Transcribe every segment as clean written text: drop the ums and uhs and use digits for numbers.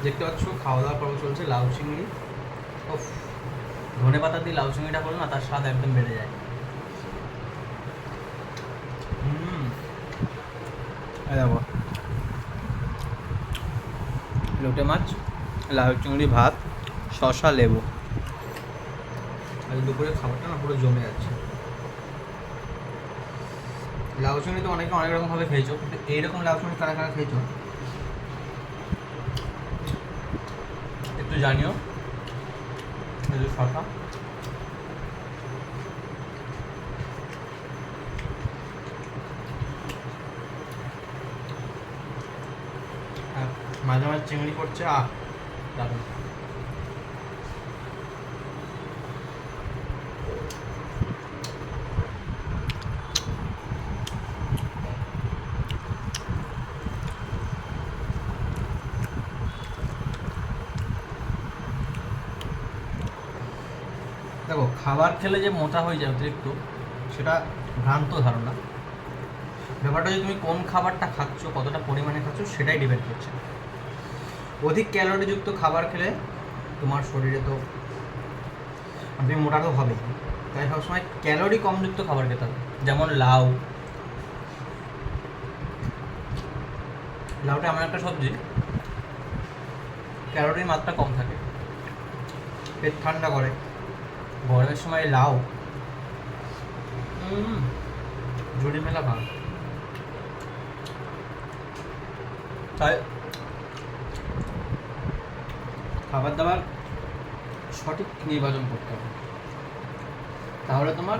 দেখতে পাচ্ছ খাওয়া দাওয়ার পর্ব চলছে। লাউ চিংড়ি, ও ধনে পাতা দিয়ে লাউ চিংড়িটা করলো না, তার স্বাদ একদম বেড়ে যায়। দেখো লোটে মাছ, লাউ চিংড়ি, ভাত, শসা, লেবু। আজ দুপুরে খাবারটা না পুরো জমে যাচ্ছে। লাউ চিংড়ি তো অনেকে অনেক রকমভাবে খেয়েছো, কিন্তু এইরকম লাউ চিংড়ি কারা কারা খেয়েছো একটু জানিও। শসা, মাঝে মাঝে চিংড়ি পড়ছে, দারুণ। দেখো খাবার খেলে যে মোটা হয়ে যায় অতিরিক্ত, সেটা ভ্রান্ত ধারণা। ব্যাপারটা যে তুমি কোন খাবারটা খাচ্ছ, কতটা পরিমাণে খাচ্ছ, সেটাই ডিপেন্ড করছে। অধিক ক্যালোরিযুক্ত খাবার খেলে তোমার শরীরে তো তুমি মোটা তো হবেই, তাই সবসময় ক্যালোরি কমযুক্ত খাবার খেতে হবে। যেমন লাউটা এমন একটা সবজি, ক্যালোরির মাত্রা কম থাকে, পেট ঠান্ডা করে। গরমের সময় লাউ জুড়ি মেলা ভাত। তাই খাবার দাবার সঠিক নির্বাচন করতে হবে, তাহলে তোমার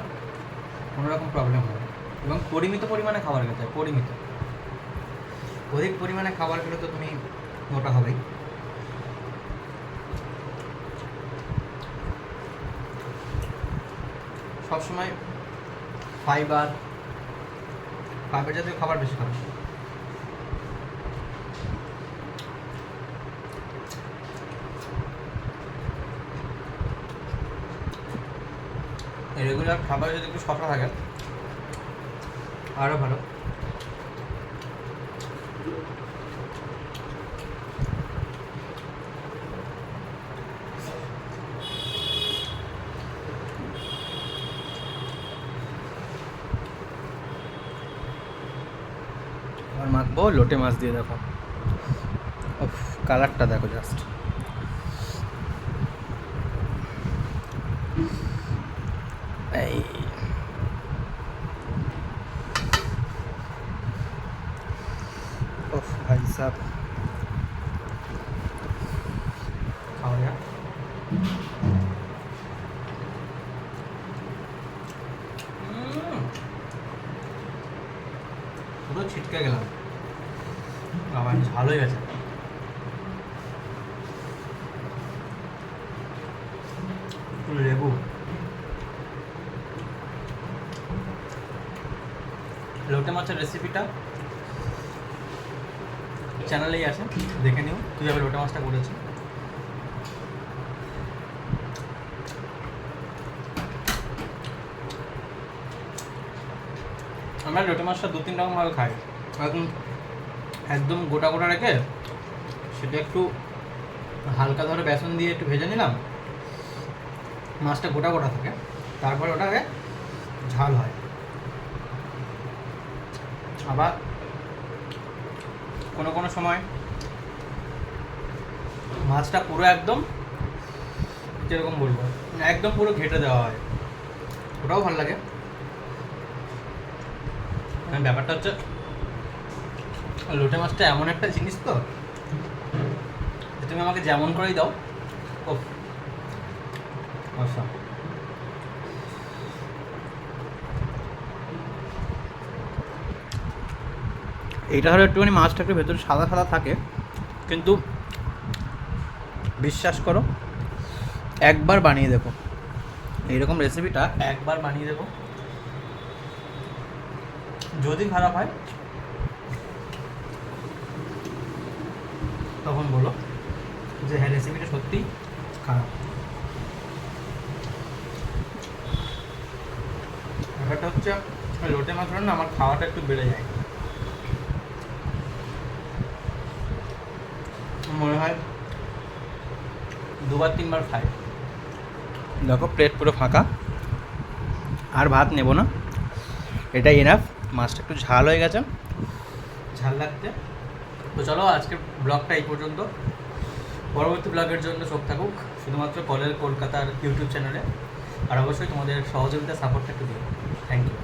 কোনো রকম প্রবলেম হবে না। এবং পরিমিত পরিমাণে খাবার খেতে হবে, পরিমিত। অধিক পরিমাণে খাবার খেলে তো তুমি মোটা হবেই। সবসময় ফাইবার জাতীয় খাবার বেশি খাবে। রেগুলার খাবার যদি একটু শসা থাকে আরও ভালো। আর মাখবো লোটে মাছ দিয়ে, দেখো কালারটা দেখো জাস্ট। এই ভাই সাহেব খাওয়া যাক। পুরো ছিটকে গেলাম, আবার ঝাল হয়ে গেছে। লেবু, লোটে মাছের রেসিপিটা চ্যানেলেই আছে, দেখে নিও কীভাবে লোটে মাছটা করেছি। আমরা লোটে মাছটা 2-3 রকমভাবে খাই। একদম গোটা গোটা রেখে সেটা একটু হালকা ধরে বেসন দিয়ে একটু ভেজে নিলাম, মাছটা গোটা গোটা থাকে, তারপরে ওটাকে ঝাল হয়। আবার কোনো কোনো সময় মাছটা পুরো একদম কীরকম বলবো, একদম পুরো ঘেঁটে দেওয়া হয়, ওটাও ভালো লাগে। ব্যাপারটা হচ্ছে লোটে মাছটা এমন একটা জিনিস তো, তুমি আমাকে যেমন করেই দাও, ও আচ্ছা। এইটা হলো একটুখানি মাছটা একটু ভেতরে সাদা সাদা থাকে, কিন্তু বিশ্বাস করো একবার বানিয়ে দেখো, এইরকম রেসিপিটা একবার বানিয়ে দেবো, যদি খারাপ হয় তখন বলো যে হ্যাঁ রেসিপিটা সত্যিই খারাপ। ব্যাপারটা হচ্ছে লোটে মাছ না আমার খাওয়াটা একটু বেড়ে যায়, মনে হয় দুবার তিনবার খাই। দেখো প্লেট পুরো ফাঁকা, আর ভাত নেব না, এটাই এনাফ। মাছটা একটু ঝাল হয়ে গেছে, ঝাল লাগতে। তো চলো আজকের ব্লগটা এই পর্যন্ত। পরবর্তী ব্লগের জন্য চোখ থাকুক শুধুমাত্র কলের কলকাতার ইউটিউব চ্যানেলে, আর অবশ্যই তোমাদের সহযোগিতা সাপোর্টটা একটু দিও। Thank you.